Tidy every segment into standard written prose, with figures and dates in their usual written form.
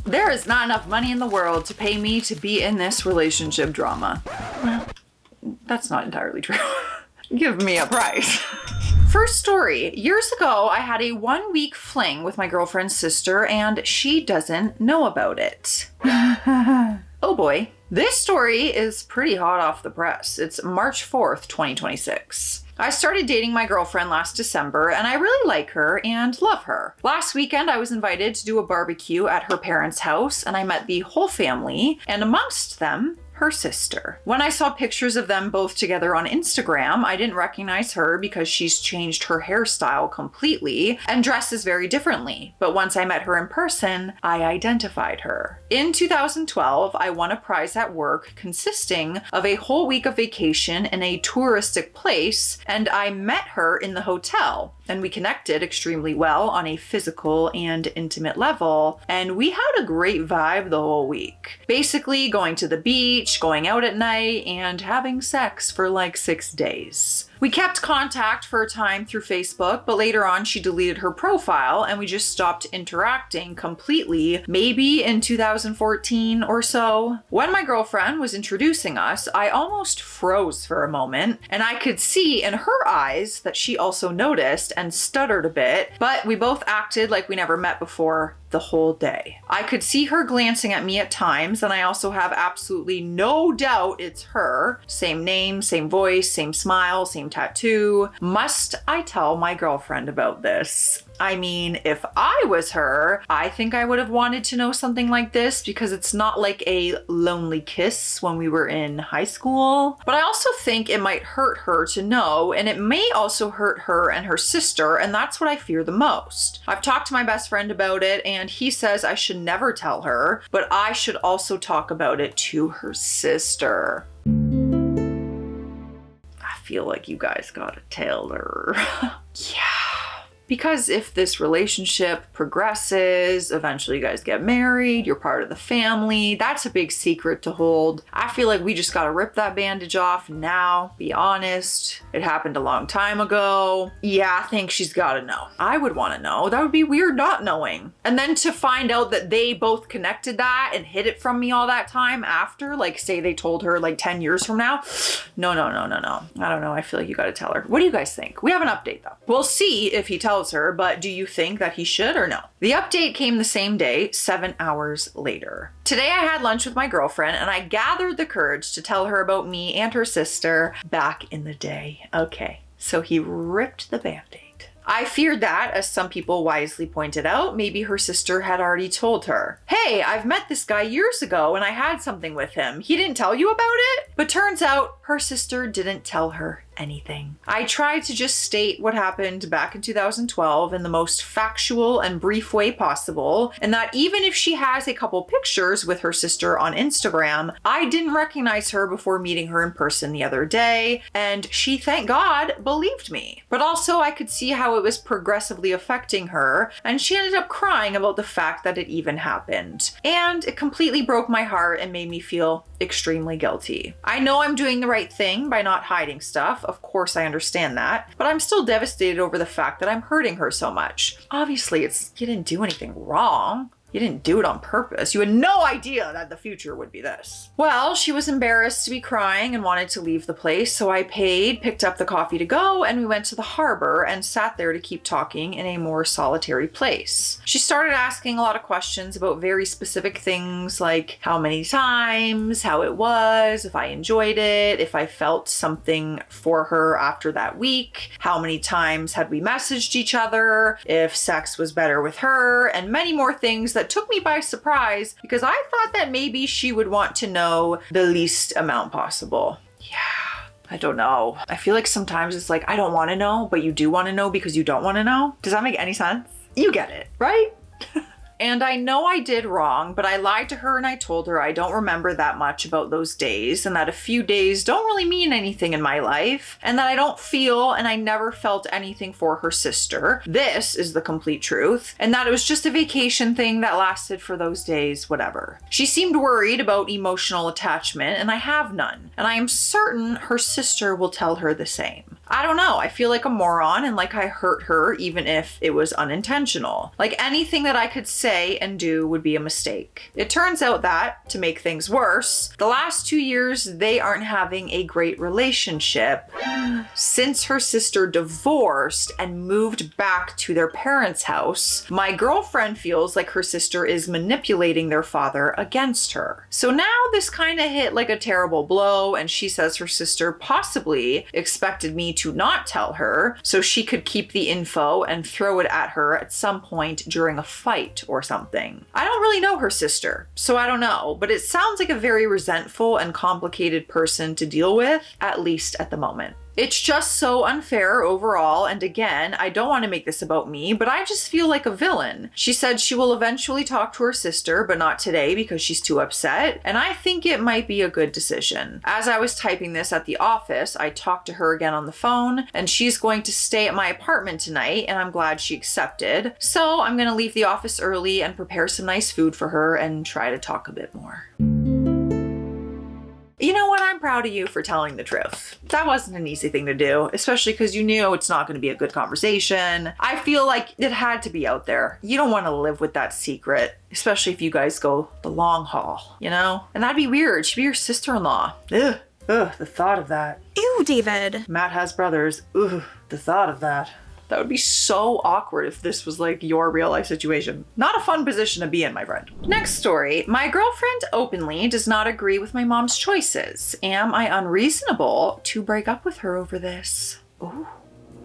There is not enough money in the world to pay me to be in this relationship drama. Well, that's not entirely true. Give me a price. First story. Years ago, I had a 1-week fling with my girlfriend's sister and she doesn't know about it. Oh boy. This story is pretty hot off the press. It's March 4th, 2026. I started dating my girlfriend last December and I really like her and love her. Last weekend, I was invited to do a barbecue at her parents' house and I met the whole family and amongst them, her sister. When I saw pictures of them both together on Instagram, I didn't recognize her because she's changed her hairstyle completely and dresses very differently. But once I met her in person, I identified her. In 2012, I won a prize at work consisting of a whole week of vacation in a touristic place, and I met her in the hotel. And we connected extremely well on a physical and intimate level, and we had a great vibe the whole week. Basically going to the beach, going out at night, and having sex for like 6 days. We kept contact for a time through Facebook, but later on she deleted her profile and we just stopped interacting completely, maybe in 2014 or so. When my girlfriend was introducing us, I almost froze for a moment, and I could see in her eyes that she also noticed and stuttered a bit, but we both acted like we never met before the whole day. I could see her glancing at me at times, and I also have absolutely no doubt it's her. Same name, same voice, same smile, same tattoo. Must I tell my girlfriend about this? I mean, if I was her, I think I would have wanted to know something like this because it's not like a lonely kiss when we were in high school. But I also think it might hurt her to know, and it may also hurt her and her sister, and that's what I fear the most. I've talked to my best friend about it, and he says I should never tell her, but I should also talk about it to her sister. I feel like you guys gotta tell her. Yeah. Because if this relationship progresses, eventually you guys get married, you're part of the family, that's a big secret to hold. I feel like we just gotta rip that bandage off now, be honest. It happened a long time ago. Yeah, I think she's gotta know. I would wanna know. That would be weird not knowing. And then to find out that they both connected that and hid it from me all that time after, like say they told her like 10 years from now. No. I don't know. I feel like you gotta tell her. What do you guys think? We have an update though. We'll see if he tells her, but do you think that he should or no? The update came the same day, 7 hours later. Today I had lunch with my girlfriend and I gathered the courage to tell her about me and her sister back in the day. Okay, so he ripped the band-aid. I feared that, as some people wisely pointed out, maybe her sister had already told her. Hey, I've met this guy years ago and I had something with him. He didn't tell you about it? But turns out her sister didn't tell her anything. I tried to just state what happened back in 2012 in the most factual and brief way possible, and that even if she has a couple pictures with her sister on Instagram, I didn't recognize her before meeting her in person the other day, and she, thank God, believed me. But also I could see how it was progressively affecting her, and she ended up crying about the fact that it even happened. And it completely broke my heart and made me feel extremely guilty. I know I'm doing the right thing by not hiding stuff. Of course, I understand that, but I'm still devastated over the fact that I'm hurting her so much. Obviously, you didn't do anything wrong. You didn't do it on purpose. You had no idea that the future would be this. Well, she was embarrassed to be crying and wanted to leave the place, so I paid, picked up the coffee to go, and we went to the harbor and sat there to keep talking in a more solitary place. She started asking a lot of questions about very specific things like how many times, how it was, if I enjoyed it, if I felt something for her after that week, how many times had we messaged each other, if sex was better with her, and many more things that took me by surprise because I thought that maybe she would want to know the least amount possible. Yeah, I don't know. I feel like sometimes it's like, I don't want to know, but you do want to know because you don't want to know. Does that make any sense? You get it, right? And I know I did wrong, but I lied to her and I told her I don't remember that much about those days and that a few days don't really mean anything in my life and that I don't feel and I never felt anything for her sister. This is the complete truth, and that it was just a vacation thing that lasted for those days, whatever. She seemed worried about emotional attachment and I have none, and I am certain her sister will tell her the same. I don't know, I feel like a moron and like I hurt her even if it was unintentional. Like anything that I could say say and do would be a mistake. It turns out that, to make things worse, the last 2 years they aren't having a great relationship since her sister divorced and moved back to their parents' house. My girlfriend feels like her sister is manipulating their father against her. So now this kind of hit like a terrible blow, and she says her sister possibly expected me to not tell her so she could keep the info and throw it at her at some point during a fight or something. I don't really know her sister, so I don't know, but it sounds like a very resentful and complicated person to deal with, at least at the moment. It's just so unfair overall, and again, I don't want to make this about me, but I just feel like a villain. She said she will eventually talk to her sister, but not today because she's too upset, and I think it might be a good decision. As I was typing this at the office, I talked to her again on the phone, and she's going to stay at my apartment tonight, and I'm glad she accepted. So I'm going to leave the office early and prepare some nice food for her and try to talk a bit more. You know what? I'm proud of you for telling the truth. That wasn't an easy thing to do, especially because you knew it's not going to be a good conversation. I feel like it had to be out there. You don't want to live with that secret, especially if you guys go the long haul, you know? And that'd be weird. She'd be your sister-in-law. Ugh, the thought of that. Ew, David. Matt has brothers. Ugh, the thought of that. That would be so awkward if this was like your real life situation. Not a fun position to be in, my friend. Next story. My girlfriend openly does not agree with my mom's choices. Am I unreasonable to break up with her over this? Oh,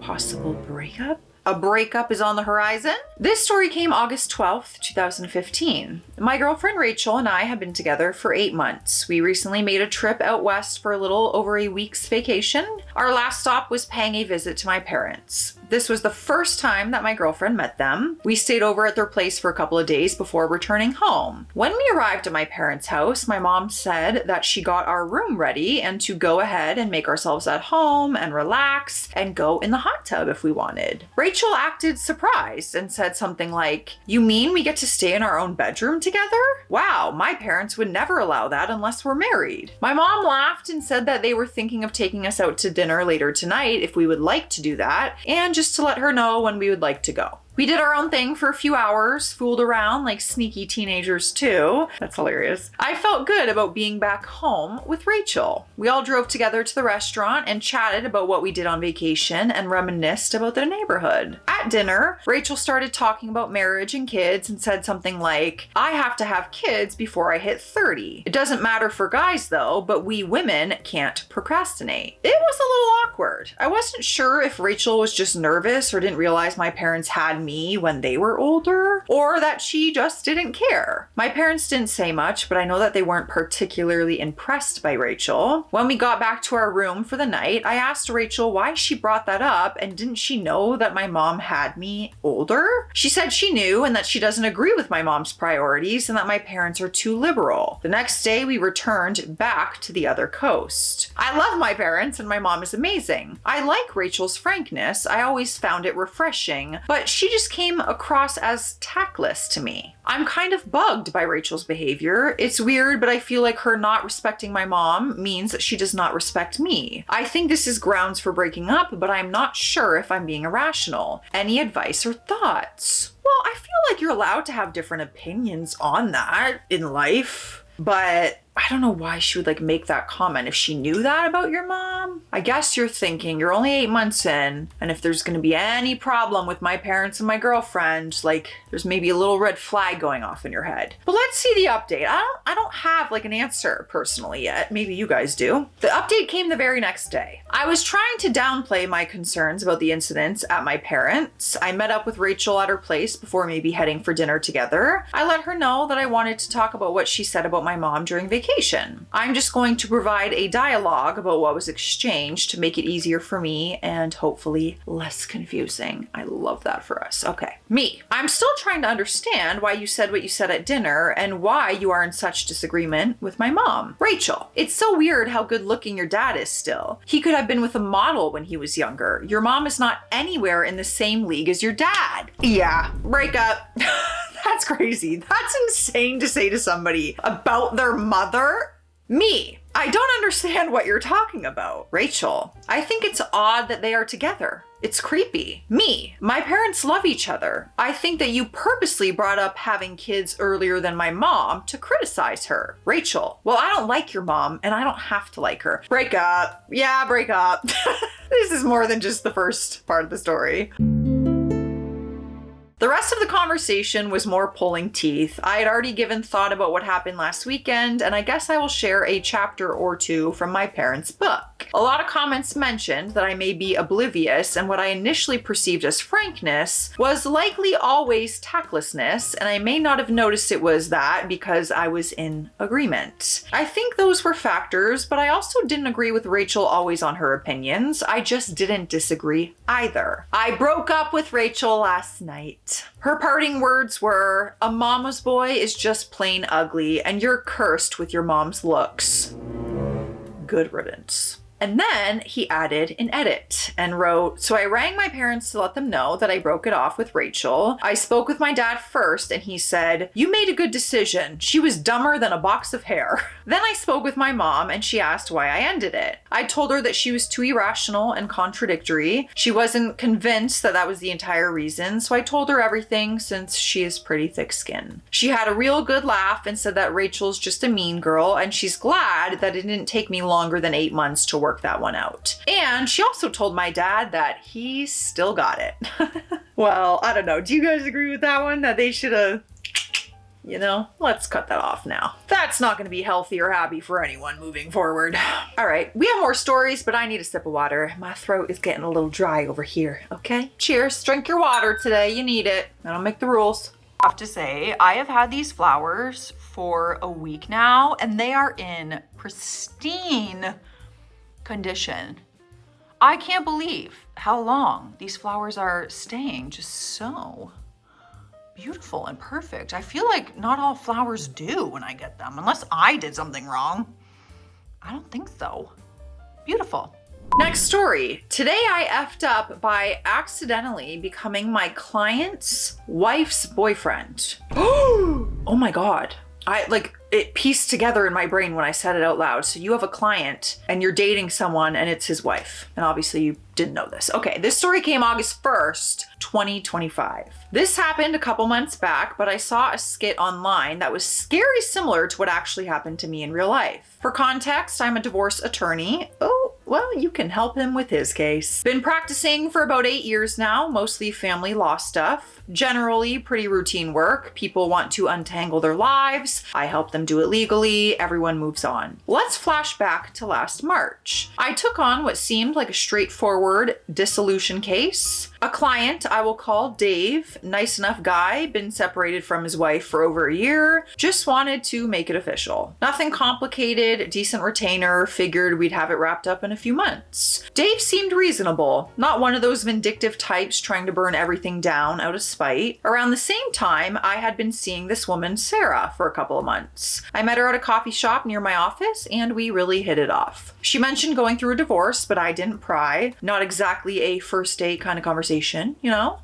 possible breakup? A breakup is on the horizon? This story came August 12th, 2015. My girlfriend Rachel and I have been together for 8 months. We recently made a trip out west for a little over a week's vacation. Our last stop was paying a visit to my parents. This was the first time that my girlfriend met them. We stayed over at their place for a couple of days before returning home. When we arrived at my parents' house, my mom said that she got our room ready and to go ahead and make ourselves at home and relax and go in the hot tub if we wanted. Rachel acted surprised and said something like, "You mean we get to stay in our own bedroom together? Wow, my parents would never allow that unless we're married." My mom laughed and said that they were thinking of taking us out to dinner later tonight if we would like to do that, and just to let her know when we would like to go. We did our own thing for a few hours, fooled around like sneaky teenagers too. That's hilarious. I felt good about being back home with Rachel. We all drove together to the restaurant and chatted about what we did on vacation and reminisced about the neighborhood. At dinner, Rachel started talking about marriage and kids and said something like, "I have to have kids before I hit 30. It doesn't matter for guys though, but we women can't procrastinate." It was a little awkward. I wasn't sure if Rachel was just nervous or didn't realize my parents had me when they were older, or that she just didn't care. My parents didn't say much, but I know that they weren't particularly impressed by Rachel. When we got back to our room for the night, I asked Rachel why she brought that up, and didn't she know that my mom had me older? She said she knew and that she doesn't agree with my mom's priorities and that my parents are too liberal. The next day, we returned back to the other coast. I love my parents and my mom is amazing. I like Rachel's frankness. I always found it refreshing, but she just came across as tactless to me. I'm kind of bugged by Rachel's behavior. It's weird, but I feel like her not respecting my mom means that she does not respect me. I think this is grounds for breaking up, but I'm not sure if I'm being irrational. Any advice or thoughts? Well, I feel like you're allowed to have different opinions on that in life, but I don't know why she would like make that comment if she knew that about your mom. I guess you're thinking you're only 8 months in, and if there's gonna be any problem with my parents and my girlfriend, like there's maybe a little red flag going off in your head. But let's see the update. I don't have like an answer personally yet. Maybe you guys do. The update came the very next day. I was trying to downplay my concerns about the incidents at my parents'. I met up with Rachel at her place before maybe heading for dinner together. I let her know that I wanted to talk about what she said about my mom during vacation. I'm just going to provide a dialogue about what was exchanged to make it easier for me and hopefully less confusing. I love that for us. Okay. Me. I'm still trying to understand why you said what you said at dinner and why you are in such disagreement with my mom. Rachel. It's so weird how good looking your dad is still. He could have been with a model when he was younger. Your mom is not anywhere in the same league as your dad. Yeah. Break up. That's crazy. That's insane to say to somebody about their mother. Me. I don't understand what you're talking about. Rachel, I think it's odd that they are together. It's creepy. Me. My parents love each other. I think that you purposely brought up having kids earlier than my mom to criticize her. Rachel. Well, I don't like your mom and I don't have to like her. Break up. Yeah, break up. This is more than just the first part of the story. The rest of the conversation was more pulling teeth. I had already given thought about what happened last weekend, and I guess I will share a chapter or two from my parents' book. A lot of comments mentioned that I may be oblivious, and what I initially perceived as frankness was likely always tactlessness, and I may not have noticed it was that because I was in agreement. I think those were factors, but I also didn't agree with Rachel always on her opinions. I just didn't disagree either. I broke up with Rachel last night. Her parting words were, "A mama's boy is just plain ugly, and you're cursed with your mom's looks. Good riddance." And then he added an edit and wrote, "So I rang my parents to let them know that I broke it off with Rachel. I spoke with my dad first and he said, 'You made a good decision. She was dumber than a box of hair.' Then I spoke with my mom and she asked why I ended it. I told her that she was too irrational and contradictory. She wasn't convinced that that was the entire reason, so I told her everything since she is pretty thick-skinned. She had a real good laugh and said that Rachel's just a mean girl and she's glad that it didn't take me longer than 8 months to work that one out. And she also told my dad that he still got it." Well, I don't know. Do you guys agree with that one? That they should have, let's cut that off now. That's not going to be healthy or happy for anyone moving forward. All right, we have more stories, but I need a sip of water. My throat is getting a little dry over here, okay? Cheers, drink your water today. You need it. I don't make the rules. I have to say, I have had these flowers for a week now, and they are in pristine condition. I can't believe how long these flowers are staying just so beautiful and perfect. I feel like not all flowers do when I get them, unless I did something wrong. I don't think so. Beautiful. Next story. Today I effed up by accidentally becoming my client's wife's boyfriend. Oh my God. It pieced together in my brain when I said it out loud. So you have a client and you're dating someone and it's his wife. And obviously you didn't know this. Okay, this story came August 1st, 2025. This happened a couple months back, but I saw a skit online that was scary similar to what actually happened to me in real life. For context, I'm a divorce attorney. Oh, well, you can help him with his case. Been practicing for about 8 years now, mostly family law stuff. Generally pretty routine work. People want to untangle their lives. I help them do it legally. Everyone moves on. Let's flash back to last March. I took on what seemed like a straightforward dissolution case. A client I will call Dave, nice enough guy, been separated from his wife for over a year, just wanted to make it official. Nothing complicated, decent retainer, figured we'd have it wrapped up in a few months. Dave seemed reasonable, not one of those vindictive types trying to burn everything down out of spite. Around the same time, I had been seeing this woman, Sarah, for a couple of months. I met her at a coffee shop near my office and we really hit it off. She mentioned going through a divorce, but I didn't pry. Not exactly a first date kind of conversation.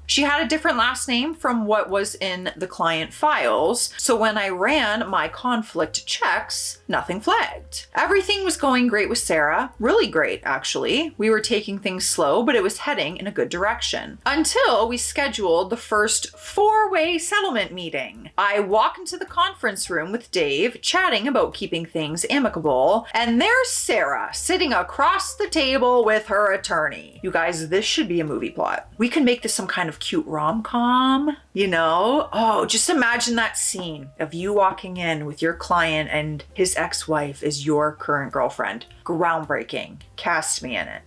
She had a different last name from what was in the client files, so when I ran my conflict checks, nothing flagged. Everything was going great with Sarah, really great actually. We were taking things slow, but it was heading in a good direction. Until we scheduled the first 4-way settlement meeting. I walk into the conference room with Dave, chatting about keeping things amicable, and there's Sarah sitting across the table with her attorney. You guys, this should be a movie plot. We can make this some kind of cute rom-com, Oh, just imagine that scene of you walking in with your client and his ex-wife is your current girlfriend. Groundbreaking. Cast me in it.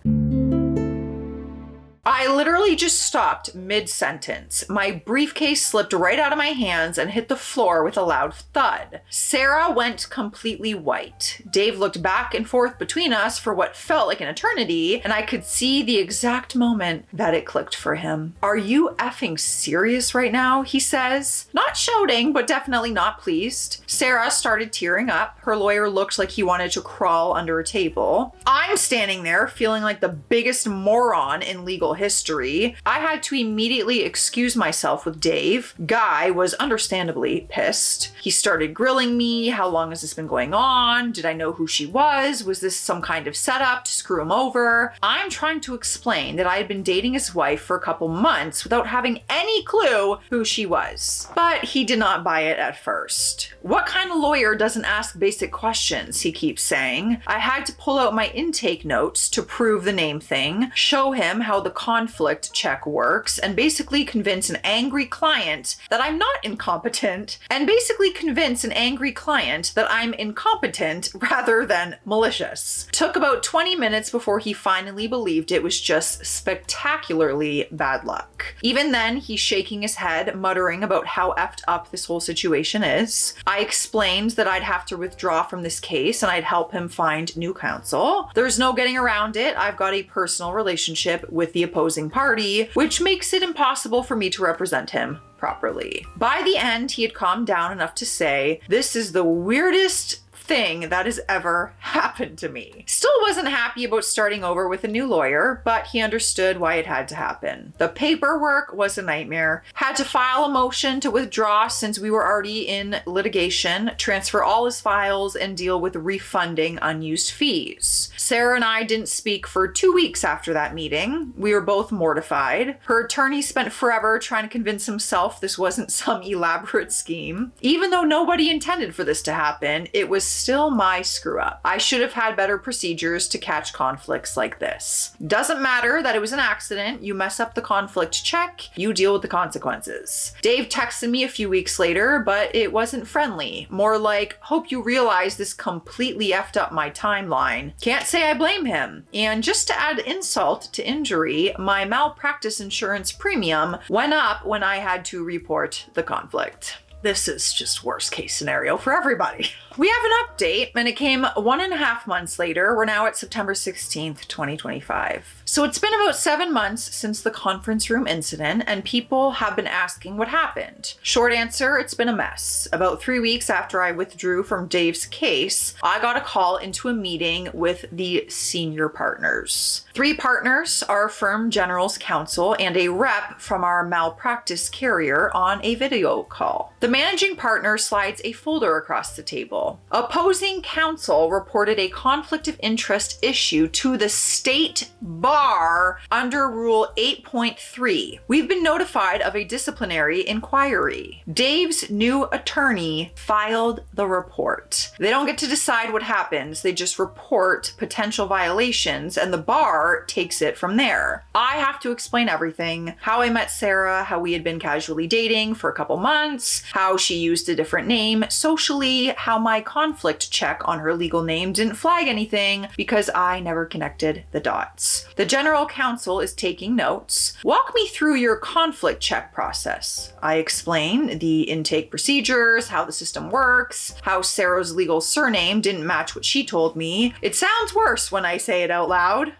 I literally just stopped mid-sentence. My briefcase slipped right out of my hands and hit the floor with a loud thud. Sarah went completely white. Dave looked back and forth between us for what felt like an eternity, and I could see the exact moment that it clicked for him. "Are you effing serious right now?" he says. Not shouting, but definitely not pleased. Sarah started tearing up. Her lawyer looked like he wanted to crawl under a table. I'm standing there feeling like the biggest moron in legal history. history. I had to immediately excuse myself with Dave. Guy was understandably pissed. He started grilling me. How long has this been going on? Did I know who she was? Was this some kind of setup to screw him over? I'm trying to explain that I had been dating his wife for a couple months without having any clue who she was. But he did not buy it at first. What kind of lawyer doesn't ask basic questions, he keeps saying. I had to pull out my intake notes to prove the name thing, show him how the conflict check works, and basically convince an angry client that I'm not incompetent, and basically convince an angry client that I'm incompetent rather than malicious. Took about 20 minutes before he finally believed it was just spectacularly bad luck. Even then, he's shaking his head, muttering about how effed up this whole situation is. I explained that I'd have to withdraw from this case and I'd help him find new counsel. There's no getting around it. I've got a personal relationship with the opposing party, which makes it impossible for me to represent him properly. By the end, he had calmed down enough to say, "This is the weirdest thing that has ever happened to me." Still wasn't happy about starting over with a new lawyer, but he understood why it had to happen. The paperwork was a nightmare. Had to file a motion to withdraw since we were already in litigation, transfer all his files, and deal with refunding unused fees. Sarah and I didn't speak for 2 weeks after that meeting. We were both mortified. Her attorney spent forever trying to convince himself this wasn't some elaborate scheme. Even though nobody intended for this to happen, it was still my screw up. I should have had better procedures to catch conflicts like this. Doesn't matter that it was an accident. You mess up the conflict check, you deal with the consequences. Dave texted me a few weeks later, but it wasn't friendly. More like, hope you realize this completely effed up my timeline. Can't say I blame him. And just to add insult to injury, my malpractice insurance premium went up when I had to report the conflict. This is just worst case scenario for everybody. We have an update, and it came 1.5 months later. We're now at September 16th, 2025. So it's been about 7 months since the conference room incident, and people have been asking what happened. Short answer, it's been a mess. About 3 weeks after I withdrew from Dave's case, I got a call into a meeting with the senior partners. 3 partners, our firm general's counsel, and a rep from our malpractice carrier on a video call. The managing partner slides a folder across the table. Opposing counsel reported a conflict of interest issue to the state bar under Rule 8.3. We've been notified of a disciplinary inquiry. Dave's new attorney filed the report. They don't get to decide what happens. They just report potential violations, and the bar takes it from there. I have to explain everything. How I met Sarah, how we had been casually dating for a couple months, how she used a different name socially, how my conflict check on her legal name didn't flag anything because I never connected the dots. The general counsel is taking notes. Walk me through your conflict check process. I explain the intake procedures, how the system works, how Sarah's legal surname didn't match what she told me. It sounds worse when I say it out loud.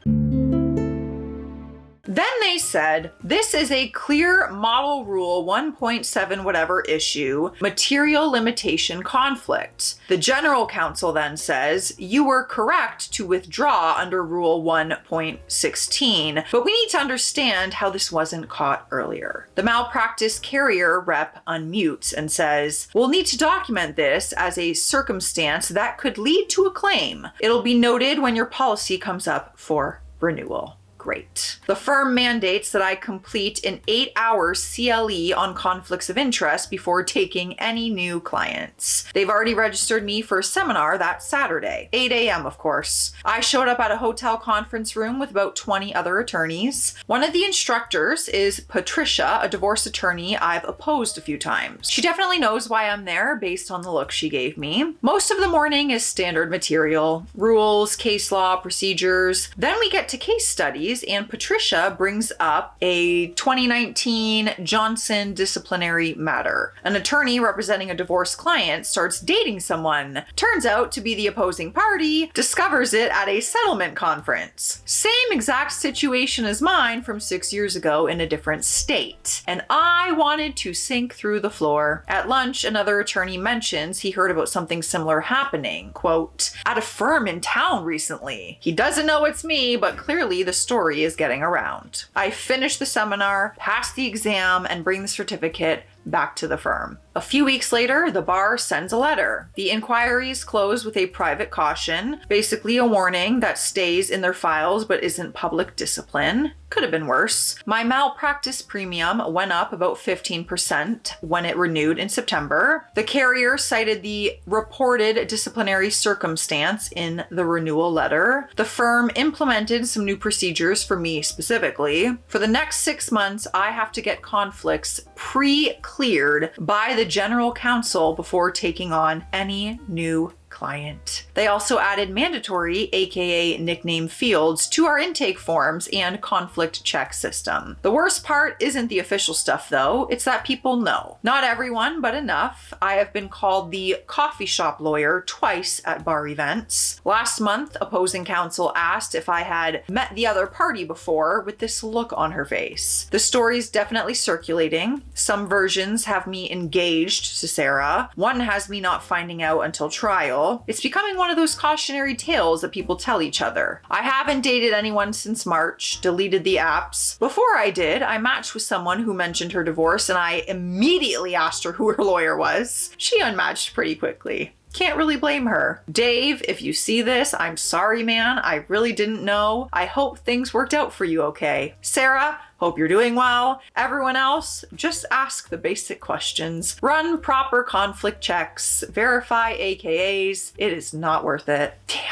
Then they said, this is a clear model rule 1.7 whatever issue, material limitation conflict. The general counsel then says, you were correct to withdraw under rule 1.16, but we need to understand how this wasn't caught earlier. The malpractice carrier rep unmutes and says, we'll need to document this as a circumstance that could lead to a claim. It'll be noted when your policy comes up for renewal. Great. The firm mandates that I complete an 8-hour CLE on conflicts of interest before taking any new clients. They've already registered me for a seminar that Saturday, 8 a.m. of course. I showed up at a hotel conference room with about 20 other attorneys. One of the instructors is Patricia, a divorce attorney I've opposed a few times. She definitely knows why I'm there based on the look she gave me. Most of the morning is standard material, rules, case law, procedures. Then we get to case studies, and Patricia brings up a 2019 Johnson disciplinary matter. An attorney representing a divorced client starts dating someone. Turns out to be the opposing party, discovers it at a settlement conference. Same exact situation as mine from 6 years ago in a different state. And I wanted to sink through the floor. At lunch, another attorney mentions he heard about something similar happening, quote, at a firm in town recently. He doesn't know it's me, but clearly the story story is getting around. I finish the seminar, pass the exam, and bring the certificate back to the firm. A few weeks later, the bar sends a letter. The inquiries close with a private caution, basically a warning that stays in their files but isn't public discipline. Could have been worse. My malpractice premium went up about 15% when it renewed in September. The carrier cited the reported disciplinary circumstance in the renewal letter. The firm implemented some new procedures for me specifically. For the next 6 months, I have to get conflicts pre-cleared by the general counsel before taking on any new client. They also added mandatory, aka nickname fields, to our intake forms and conflict check system. The worst part isn't the official stuff though, it's that people know. Not everyone, but enough. I have been called the coffee shop lawyer twice at bar events. Last month, opposing counsel asked if I had met the other party before with this look on her face. The story's definitely circulating. Some versions have me engaged to Sarah. One has me not finding out until trial. It's becoming one of those cautionary tales that people tell each other. I haven't dated anyone since March, deleted the apps. Before I did, I matched with someone who mentioned her divorce and I immediately asked her who her lawyer was. She unmatched pretty quickly. Can't really blame her. Dave, if you see this, I'm sorry, man. I really didn't know. I hope things worked out for you okay. Sarah, hope you're doing well. Everyone else, just ask the basic questions. Run proper conflict checks. Verify AKAs. It is not worth it. Damn.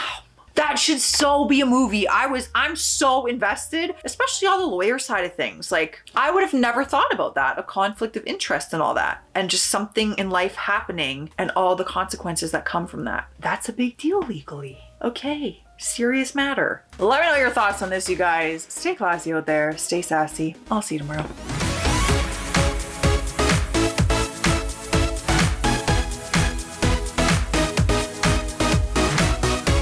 That should so be a movie. I'm so invested, especially on the lawyer side of things. Like, I would have never thought about that, a conflict of interest and all that, and just something in life happening and all the consequences that come from that. That's a big deal legally. Okay, serious matter. Let me know your thoughts on this, you guys. Stay classy out there. Stay sassy. I'll see you tomorrow.